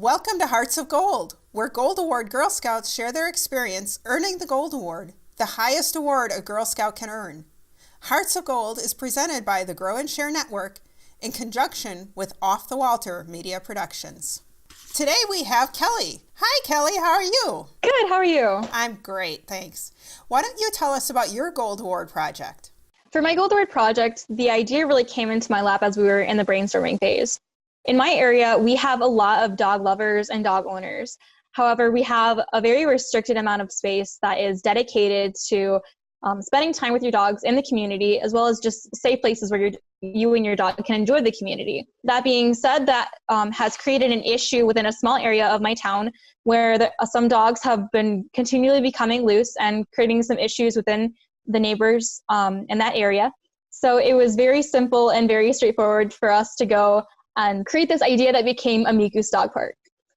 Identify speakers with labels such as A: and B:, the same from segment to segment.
A: Welcome to Hearts of Gold, where Gold Award Girl Scouts share their experience earning the Gold Award, the highest award a Girl Scout can earn. Hearts of Gold is presented by the Grow and Share Network in conjunction with Off the Walter Media Productions. Today we have Caleigh. Hi Caleigh, how are you?
B: Good, how are you?
A: I'm great, thanks. Why don't you tell us about your Gold Award project?
B: For my Gold Award project, the idea really came into my lap as we were in the brainstorming phase. In my area, we have a lot of dog lovers and dog owners. However, we have a very restricted amount of space that is dedicated to spending time with your dogs in the community, as well as just safe places where you and your dog can enjoy the community. That being said, that has created an issue within a small area of my town where some dogs have been continually becoming loose and creating some issues within the neighbors in that area. So it was very simple and very straightforward for us to go and create this idea that became Amicus Dog Park.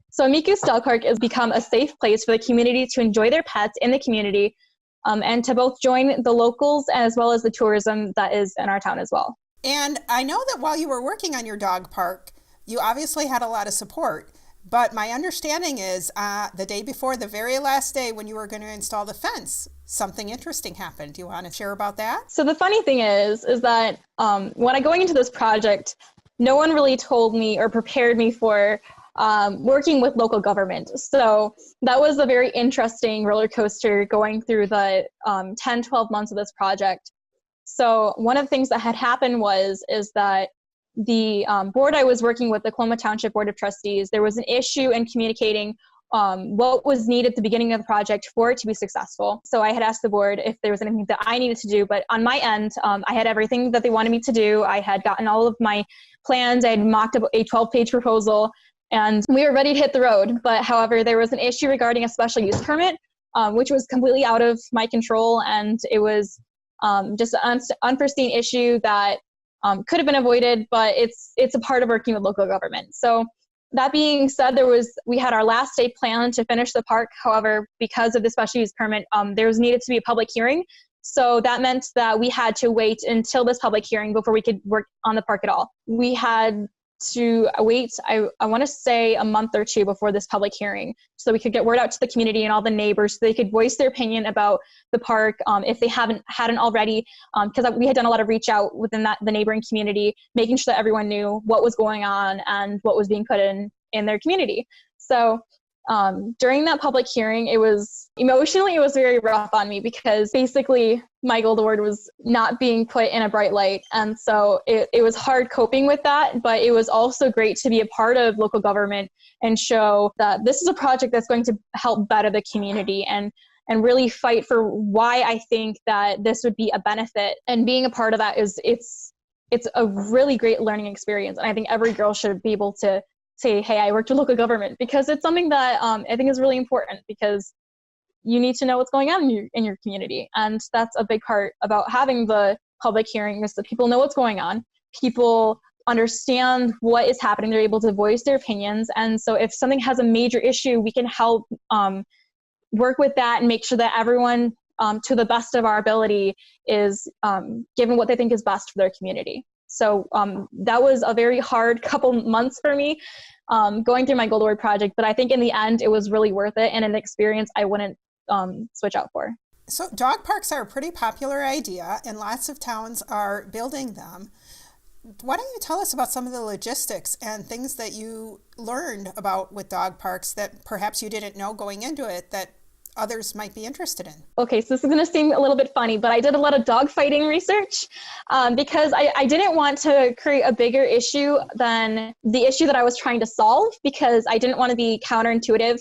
B: So Amicus Dog Park has become a safe place for the community to enjoy their pets in the community and to both join the locals as well as the tourism that is in our town as well.
A: And I know that while you were working on your dog park, you obviously had a lot of support. But my understanding is the day before, the very last day when you were going to install the fence, something interesting happened. Do you want to share about that?
B: So the funny thing is that when I going into this project, no one really told me or prepared me for working with local government. So that was a very interesting roller coaster going through the 10, 12 months of this project. So one of the things that had happened is that the board I was working with, the Caleigh Township Board of Trustees, there was an issue in communicating what was needed at the beginning of the project for it to be successful. So I had asked the board if there was anything that I needed to do, but on my end, I had everything that they wanted me to do. I had gotten all of my plans. I had mocked up a 12-page proposal, and we were ready to hit the road. But however, there was an issue regarding a special use permit, which was completely out of my control, and it was just an unforeseen issue that could have been avoided, but it's a part of working with local government. So that being said, we had our last day planned to finish the park. However, because of the special use permit, there was needed to be a public hearing. So that meant that we had to wait until this public hearing before we could work on the park at all. We had to wait, I want to say a month or two before this public hearing, so we could get word out to the community and all the neighbors so they could voice their opinion about the park if they hadn't already, because we had done a lot of reach out within the neighboring community, making sure that everyone knew what was going on and what was being put in their community. So during that public hearing, it was very rough on me because basically my Gold Award was not being put in a bright light. And so it was hard coping with that, but it was also great to be a part of local government and show that this is a project that's going to help better the community and really fight for why I think that this would be a benefit. And being a part of that it's a really great learning experience. And I think every girl should be able to say, hey, I worked with local government, because it's something that I think is really important, because you need to know what's going on in your community. And that's a big part about having the public hearing, is that people know what's going on. People understand what is happening. They're able to voice their opinions. And so if something has a major issue, we can help work with that and make sure that everyone, to the best of our ability, is given what they think is best for their community. So that was a very hard couple months for me going through my Gold Award project, but I think in the end it was really worth it and an experience I wouldn't switch out for.
A: So dog parks are a pretty popular idea and lots of towns are building them. Why don't you tell us about some of the logistics and things that you learned about with dog parks that perhaps you didn't know going into it that others might be interested in?
B: Okay, so this is going to seem a little bit funny, but I did a lot of dog fighting research because I didn't want to create a bigger issue than the issue that I was trying to solve, because I didn't want to be counterintuitive.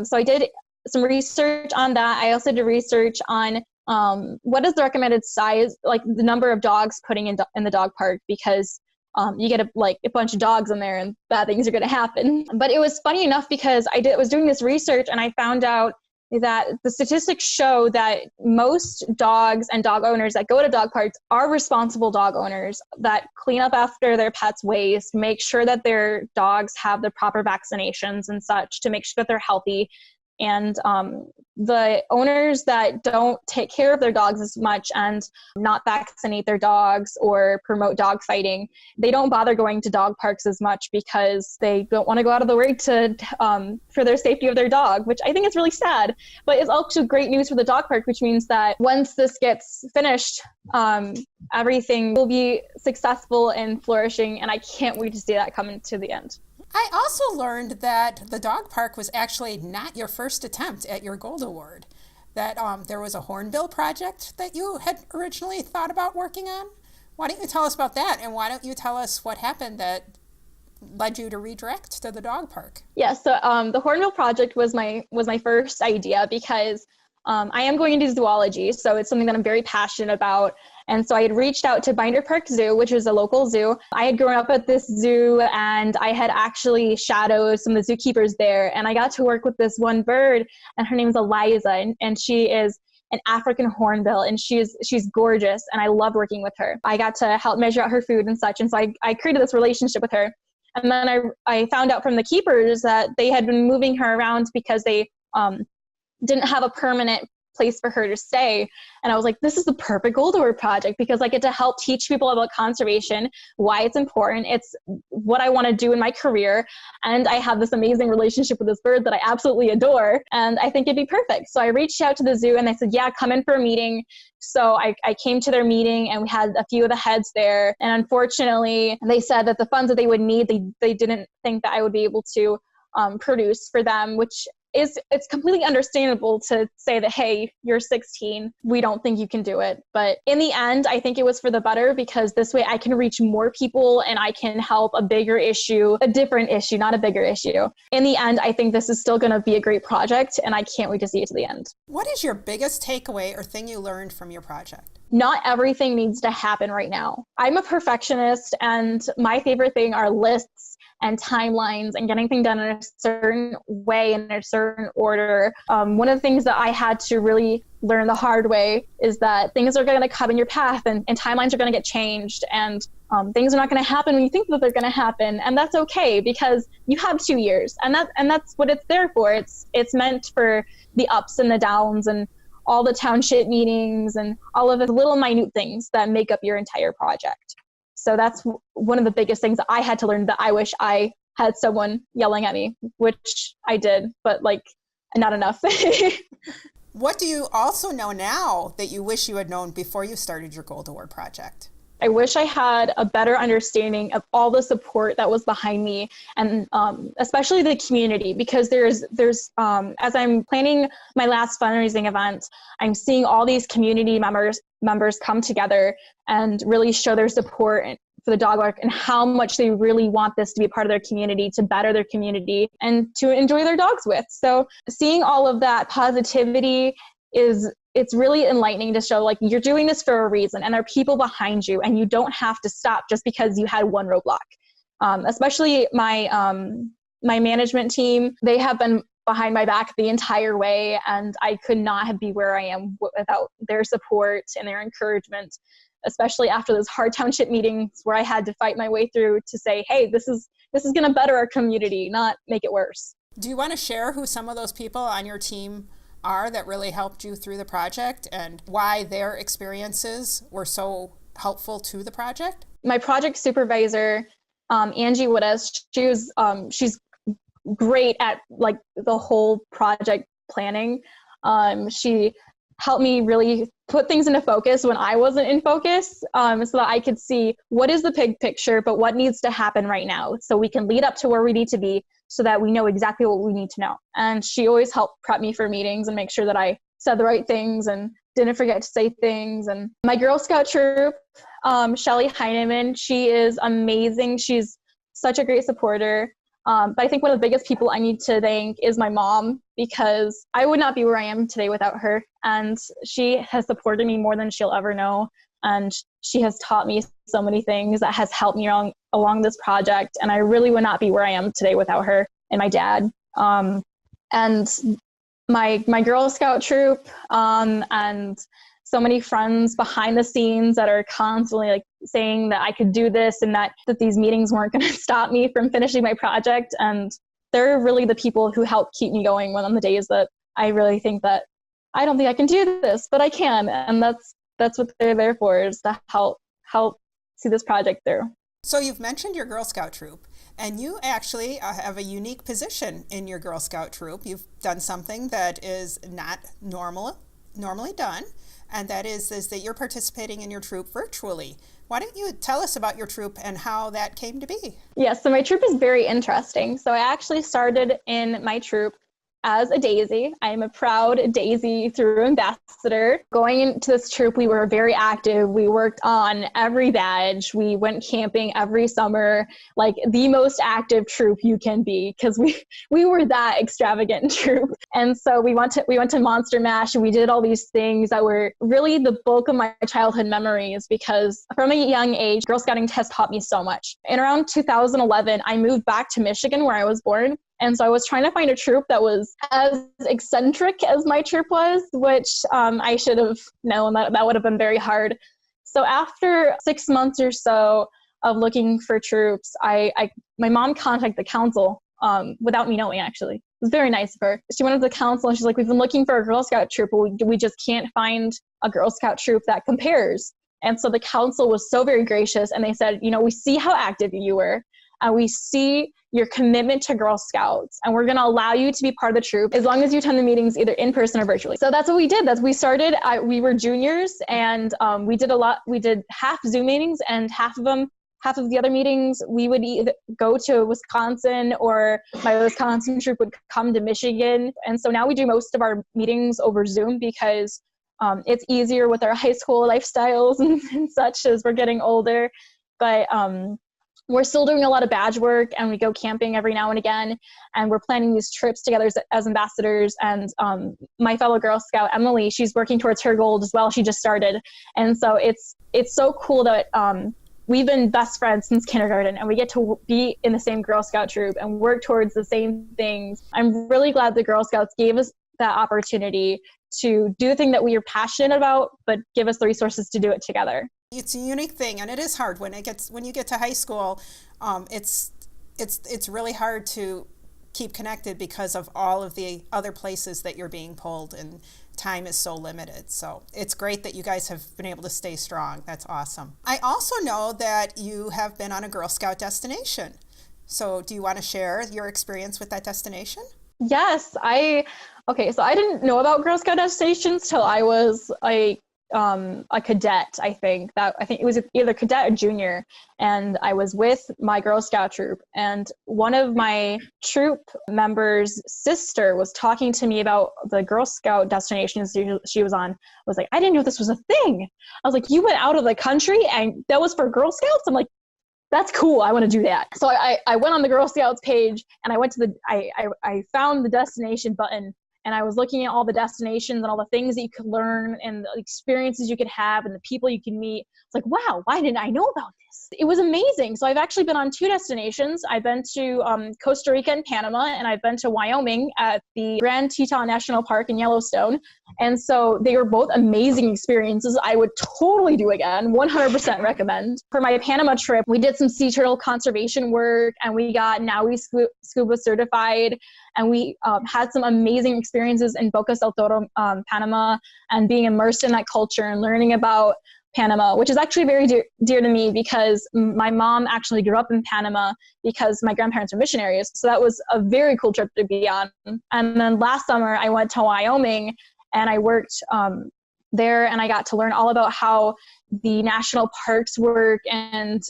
B: So I did some research on that. I also did research on what is the recommended size, like the number of dogs putting in the dog park, because you get a bunch of dogs in there and bad things are going to happen. But it was funny enough because I was doing this research and I found out that the statistics show that most dogs and dog owners that go to dog parks are responsible dog owners that clean up after their pets' waste, make sure that their dogs have the proper vaccinations and such to make sure that they're healthy. And the owners that don't take care of their dogs as much and not vaccinate their dogs or promote dog fighting, they don't bother going to dog parks as much because they don't want to go out of the way to for their safety of their dog, which I think is really sad. But it's also great news for the dog park, which means that once this gets finished, everything will be successful and flourishing, and I can't wait to see that come to the end.
A: I also learned that the dog park was actually not your first attempt at your Gold Award, that there was a Hornbill Project that you had originally thought about working on. Why don't you tell us about that, and why don't you tell us what happened that led you to redirect to the dog park?
B: Yeah, so the Hornbill Project was my first idea because I am going into zoology, so it's something that I'm very passionate about. And so I had reached out to Binder Park Zoo, which is a local zoo. I had grown up at this zoo, and I had actually shadowed some of the zookeepers there. And I got to work with this one bird, and her name is Eliza, and she is an African hornbill, and she's gorgeous, and I loved working with her. I got to help measure out her food and such, and so I created this relationship with her. And then I found out from the keepers that they had been moving her around because they didn't have a permanent place for her to stay. And I was like, this is the perfect Gold Award project because I get to help teach people about conservation, why it's important. It's what I want to do in my career. And I have this amazing relationship with this bird that I absolutely adore. And I think it'd be perfect. So I reached out to the zoo and they said, yeah, come in for a meeting. So I came to their meeting and we had a few of the heads there. And unfortunately, they said that the funds that they would need, they didn't think that I would be able to produce for them, which it's completely understandable to say that, hey, you're 16, we don't think you can do it. But in the end, I think it was for the better because this way I can reach more people and I can help a different issue, not a bigger issue. In the end, I think this is still going to be a great project and I can't wait to see it to the end.
A: What is your biggest takeaway or thing you learned from your project?
B: Not everything needs to happen right now. I'm a perfectionist and my favorite thing are lists and timelines and getting things done in a certain way, in a certain order. One of the things that I had to really learn the hard way is that things are going to come in your path and timelines are going to get changed and things are not going to happen when you think that they're going to happen. And that's okay because you have 2 years and that's what it's there for. It's meant for the ups and the downs and all the township meetings and all of the little minute things that make up your entire project. So that's one of the biggest things that I had to learn that I wish I had someone yelling at me, which I did, but not enough.
A: What do you also know now that you wish you had known before you started your Gold Award project?
B: I wish I had a better understanding of all the support that was behind me and especially the community because there's as I'm planning my last fundraising event, I'm seeing all these community members come together and really show their support for the dog park and how much they really want this to be a part of their community, to better their community and to enjoy their dogs with. So seeing all of that positivity it's really enlightening to show you're doing this for a reason and there are people behind you and you don't have to stop just because you had one roadblock. Especially my management team, they have been behind my back the entire way and I could not be where I am without their support and their encouragement, especially after those hard township meetings where I had to fight my way through to say, hey, this is going to better our community, not make it worse.
A: Do you want to share who some of those people on your team are that really helped you through the project and why their experiences were so helpful to the project?
B: My project supervisor, Angie Woodis, she's great at the whole project planning. She helped me really put things into focus when I wasn't in focus, so that I could see what is the big picture, but what needs to happen right now so we can lead up to where we need to be so that we know exactly what we need to know. And she always helped prep me for meetings and make sure that I said the right things and didn't forget to say things. And my Girl Scout troop, Shelly Heineman, she is amazing. She's such a great supporter. But I think one of the biggest people I need to thank is my mom because I would not be where I am today without her. And she has supported me more than she'll ever know. And she has taught me so many things that has helped me along this project. And I really would not be where I am today without her and my dad. And my Girl Scout troop, and so many friends behind the scenes that are constantly saying that I could do this and that these meetings weren't going to stop me from finishing my project. And they're really the people who help keep me going on the days that I really think that I don't think I can do this, but I can. And that's what they're there for, is to help see this project through.
A: So you've mentioned your Girl Scout troop, and you actually have a unique position in your Girl Scout troop. You've done something that is not normally done, and that is that you're participating in your troop virtually. Why don't you tell us about your troop and how that came to be?
B: Yes, so my troop is very interesting. So I actually started in my troop as a Daisy. I am a proud Daisy through ambassador. Going into this troop, we were very active. We worked on every badge. We went camping every summer, like the most active troop you can be, because we were that extravagant troop. And so we went to Monster Mash, and we did all these things that were really the bulk of my childhood memories, because from a young age, Girl Scouting has taught me so much. In around 2011, I moved back to Michigan, where I was born. And so I was trying to find a troop that was as eccentric as my troop was, which I should have known that would have been very hard. So after 6 months or so of looking for troops, my mom contacted the council without me knowing, actually. It was very nice of her. She went to the council and she's like, we've been looking for a Girl Scout troop, but we just can't find a Girl Scout troop that compares. And so the council was so very gracious, and they said, we see how active you were, and we see your commitment to Girl Scouts, and we're going to allow you to be part of the troop as long as you attend the meetings either in person or virtually. So that's what we did. We started, we were juniors, and we did half Zoom meetings, and half of the other meetings, we would either go to Wisconsin, or my Wisconsin troop would come to Michigan. And so now we do most of our meetings over Zoom, because it's easier with our high school lifestyles and such as we're getting older. But we're still doing a lot of badge work, and we go camping every now and again, and we're planning these trips together as ambassadors. And my fellow Girl Scout, Emily, she's working towards her goal as well. She just started. And so it's so cool that we've been best friends since kindergarten, and we get to be in the same Girl Scout troop and work towards the same things. I'm really glad the Girl Scouts gave us that opportunity to do the thing that we are passionate about, but give us the resources to do it together.
A: It's a unique thing, and it is hard when you get to high school. It's really hard to keep connected because of all of the other places that you're being pulled, and time is so limited. So it's great that you guys have been able to stay strong. That's awesome. I also know that you have been on a Girl Scout destination. So do you want to share your experience with that destination?
B: Yes, so I didn't know about Girl Scout destinations till I was a cadet. I think it was either cadet or junior, and I was with my Girl Scout troop, and one of my troop members' sister was talking to me about the Girl Scout destinations she was on. I was like, I didn't know this was a thing. I was like, you went out of the country and that was for Girl Scouts? I'm like, that's cool. I want to do that. So I went on the Girl Scouts page, and I went to I found the destination button, and I was looking at all the destinations and all the things that you could learn and the experiences you could have and the people you can meet. It's like, wow, why didn't I know about this? It was amazing. So I've actually been on 2 destinations. I've been to Costa Rica and Panama, and I've been to Wyoming at the Grand Teton National Park in Yellowstone. And so they were both amazing experiences. I would totally do again, 100% recommend. For my Panama trip, we did some sea turtle conservation work, and we got NAUI scuba certified, and we had some amazing experiences in Bocas del Toro, Panama, and being immersed in that culture and learning about Panama, which is actually very dear to me, because my mom actually grew up in Panama because my grandparents were missionaries. So that was a very cool trip to be on. And then last summer I went to Wyoming, and I worked there, and I got to learn all about how the national parks work and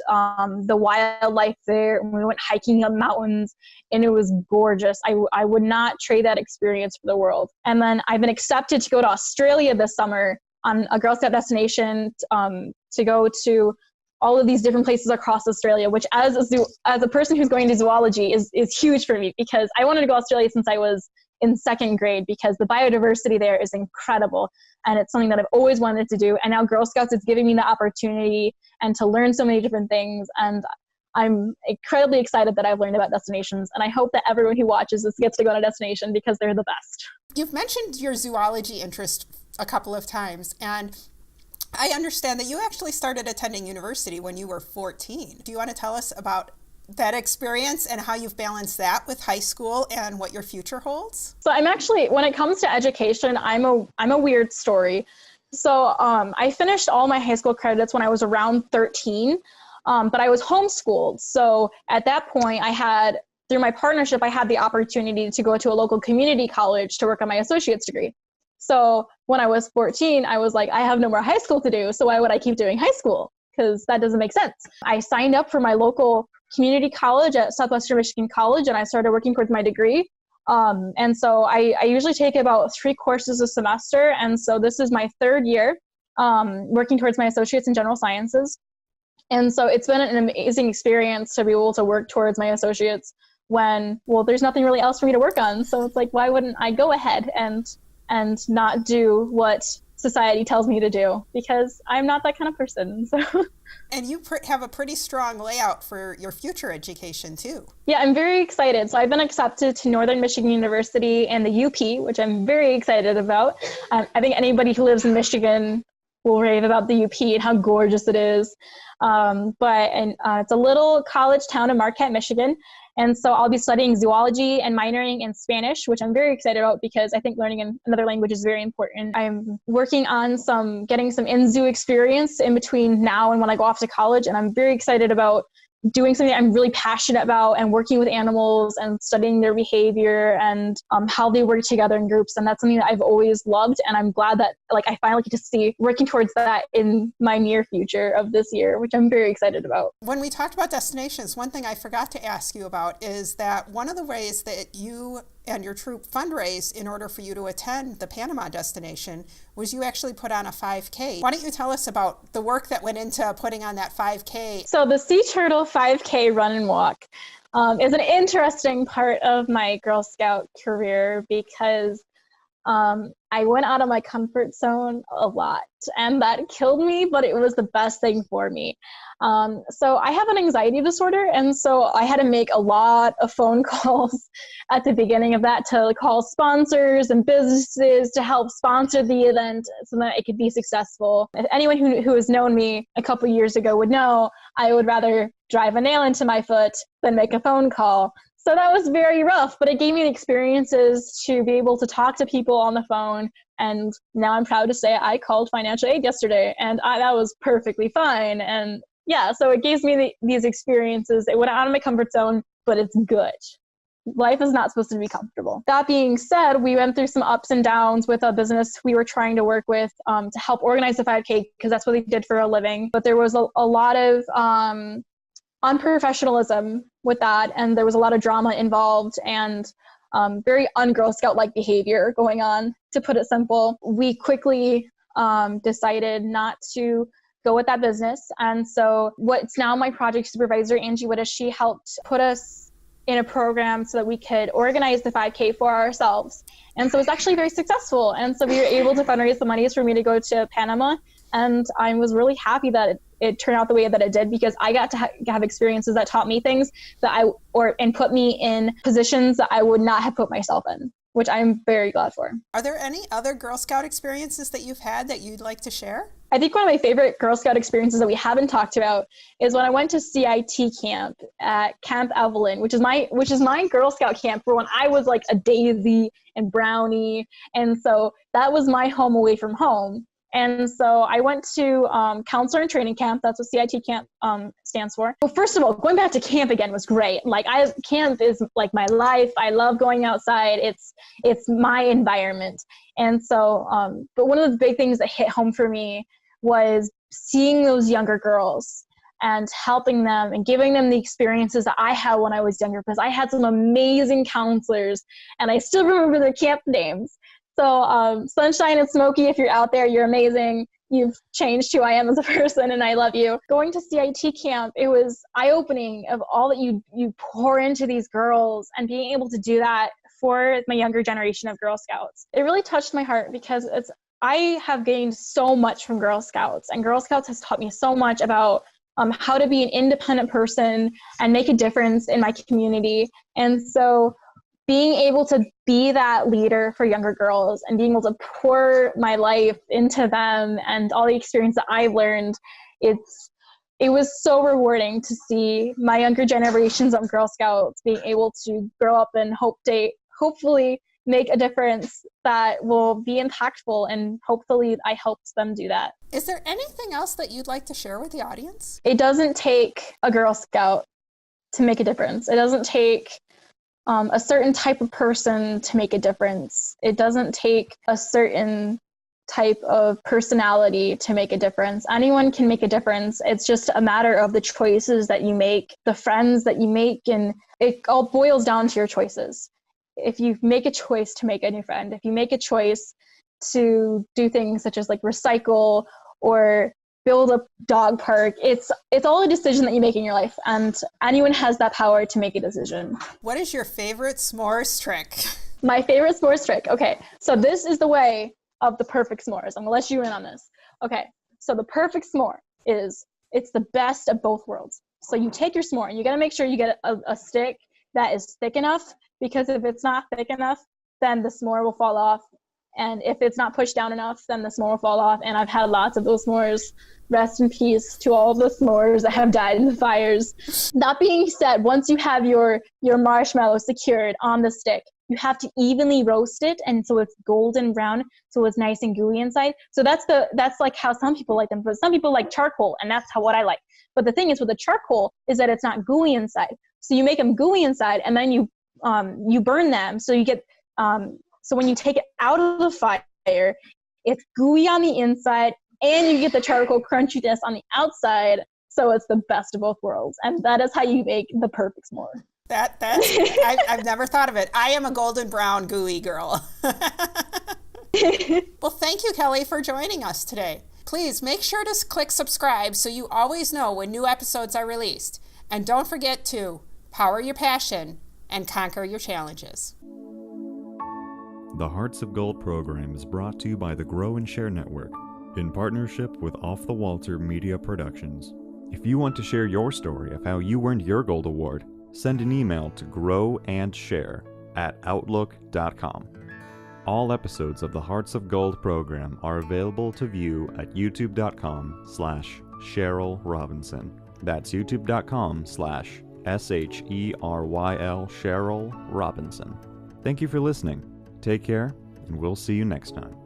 B: the wildlife there. We went hiking up mountains, and it was gorgeous. I would not trade that experience for the world. And then I've been accepted to go to Australia this summer on a Girl Scout destination to go to all of these different places across Australia, which as a person who's going to zoology is huge for me, because I wanted to go to Australia since I was in 2nd grade, because the biodiversity there is incredible, and it's something that I've always wanted to do. And now Girl Scouts is giving me the opportunity and to learn so many different things, and I'm incredibly excited that I've learned about destinations, and I hope that everyone who watches this gets to go on a destination, because they're the best.
A: You've mentioned your zoology interest a couple of times, and I understand that you actually started attending university when you were 14. Do you want to tell us about that experience and how you've balanced that with high school and what your future holds?
B: So I'm actually, when it comes to education, I'm a weird story. So I finished all my high school credits when I was around 13, but I was homeschooled. So at that point, through my partnership, I had the opportunity to go to a local community college to work on my associate's degree. So when I was 14, I was like, I have no more high school to do, so why would I keep doing high school? Because that doesn't make sense. I signed up for my local community college at Southwestern Michigan College, and I started working towards my degree. And so I usually take about 3 courses a semester. And so this is my 3rd year working towards my associates in general sciences. And so it's been an amazing experience to be able to work towards my associates when, well, there's nothing really else for me to work on. So it's like, why wouldn't I go ahead and not do what society tells me to do? Because I'm not that kind of person. So.
A: And you have a pretty strong layout for your future education too.
B: Yeah, I'm very excited. So I've been accepted to Northern Michigan University and the UP, which I'm very excited about. I think anybody who lives in Michigan will rave about the UP and how gorgeous it is. But it's a little college town in Marquette, Michigan. And so I'll be studying zoology and minoring in Spanish, which I'm very excited about because I think learning another language is very important. I'm working on getting some in-zoo experience in between now and when I go off to college. And I'm very excited about doing something I'm really passionate about and working with animals and studying their behavior and how they work together in groups. And that's something that I've always loved. And I'm glad that I finally get to see working towards that in my near future of this year, which I'm very excited about.
A: When we talked about destinations, one thing I forgot to ask you about is that one of the ways that you and your troop fundraised in order for you to attend the Panama destination was you actually put on a 5K. Why don't you tell us about the work that went into putting on that 5K?
B: So the Sea Turtle 5K run and walk is an interesting part of my Girl Scout career because I went out of my comfort zone a lot, and that killed me, but it was the best thing for me. So I have an anxiety disorder, and so I had to make a lot of phone calls at the beginning of that to call sponsors and businesses to help sponsor the event so that it could be successful. If anyone who has known me a couple years ago would know I would rather drive a nail into my foot than make a phone call. So that was very rough, but it gave me the experiences to be able to talk to people on the phone. And now I'm proud to say I called financial aid yesterday, and that was perfectly fine. And yeah, so it gives me these experiences. It went out of my comfort zone, but it's good. Life is not supposed to be comfortable. That being said, we went through some ups and downs with a business we were trying to work with to help organize the 5K, because that's what they did for a living. But there was a lot of unprofessionalism with that, and there was a lot of drama involved and very un-Girl Scout-like behavior going on, to put it simple. We quickly decided not to go with that business, and so what's now my project supervisor, Angie Wittes, she helped put us in a program so that we could organize the 5K for ourselves. And so it's actually very successful, and so we were able to fundraise the monies for me to go to Panama, and I was really happy that it turned out the way that it did, because I got to have experiences that taught me things and put me in positions that I would not have put myself in, which I'm very glad for.
A: Are there any other Girl Scout experiences that you've had that you'd like to share?
B: I think one of my favorite Girl Scout experiences that we haven't talked about is when I went to CIT Camp at Camp Evelyn, which is my Girl Scout camp for when I was like a daisy and brownie. And so that was my home away from home. And so I went to counselor and training camp. That's what CIT Camp stands for. Well, first of all, going back to camp again was great. Camp is like my life. I love going outside. It's my environment. And so, but one of the big things that hit home for me was seeing those younger girls and helping them and giving them the experiences that I had when I was younger, because I had some amazing counselors, and I still remember their camp names. So Sunshine and Smokey, if you're out there, you're amazing. You've changed who I am as a person, and I love you. Going to CIT camp, it was eye-opening of all that you pour into these girls, and being able to do that for my younger generation of Girl Scouts. It really touched my heart, because I have gained so much from Girl Scouts, and Girl Scouts has taught me so much about how to be an independent person and make a difference in my community. And so being able to be that leader for younger girls and being able to pour my life into them and all the experience that I've learned, it's it was so rewarding to see my younger generations of Girl Scouts being able to grow up and hopefully make a difference that will be impactful, and hopefully I helped them do that.
A: Is there anything else that you'd like to share with the audience?
B: It doesn't take a Girl Scout to make a difference. It doesn't take a certain type of person to make a difference. It doesn't take a certain type of personality to make a difference. Anyone can make a difference. It's just a matter of the choices that you make, the friends that you make, and it all boils down to your choices. If you make a choice to make a new friend, if you make a choice to do things such as like recycle or build a dog park, it's all a decision that you make in your life, and anyone has that power to make a decision.
A: What is your favorite s'mores trick?
B: My favorite s'mores trick. Okay, so this is the way of the perfect s'mores. I'm gonna let you in on this. Okay, so the perfect s'more it's the best of both worlds. So you take your s'more and you gotta make sure you get a stick that is thick enough, because if it's not thick enough, then the s'more will fall off. And if it's not pushed down enough, then the s'more will fall off. And I've had lots of those s'mores. Rest in peace to all the s'mores that have died in the fires. That being said, once you have your marshmallow secured on the stick, you have to evenly roast it, and so it's golden brown, so it's nice and gooey inside. So that's like how some people like them, but some people like charcoal, and that's what I like. But the thing is with the charcoal is that it's not gooey inside. So you make them gooey inside, and then you burn them. So you get so when you take it out of the fire, it's gooey on the inside, and you get the charcoal crunchiness on the outside. So it's the best of both worlds, and that is how you make the perfect s'more.
A: That's I've never thought of it. I am a golden brown gooey girl. Well, thank you, Caleigh, for joining us today. Please make sure to click subscribe so you always know when new episodes are released. And don't forget to power your passion and conquer your challenges.
C: The Hearts of Gold program is brought to you by the Grow and Share Network in partnership with Off the Walter Media Productions. If you want to share your story of how you earned your Gold Award, send an email to growandshare@outlook.com. All episodes of the Hearts of Gold program are available to view at youtube.com/Cheryl Robinson. That's youtube.com/SHERYL Cheryl Robinson. Thank you for listening. Take care, and we'll see you next time.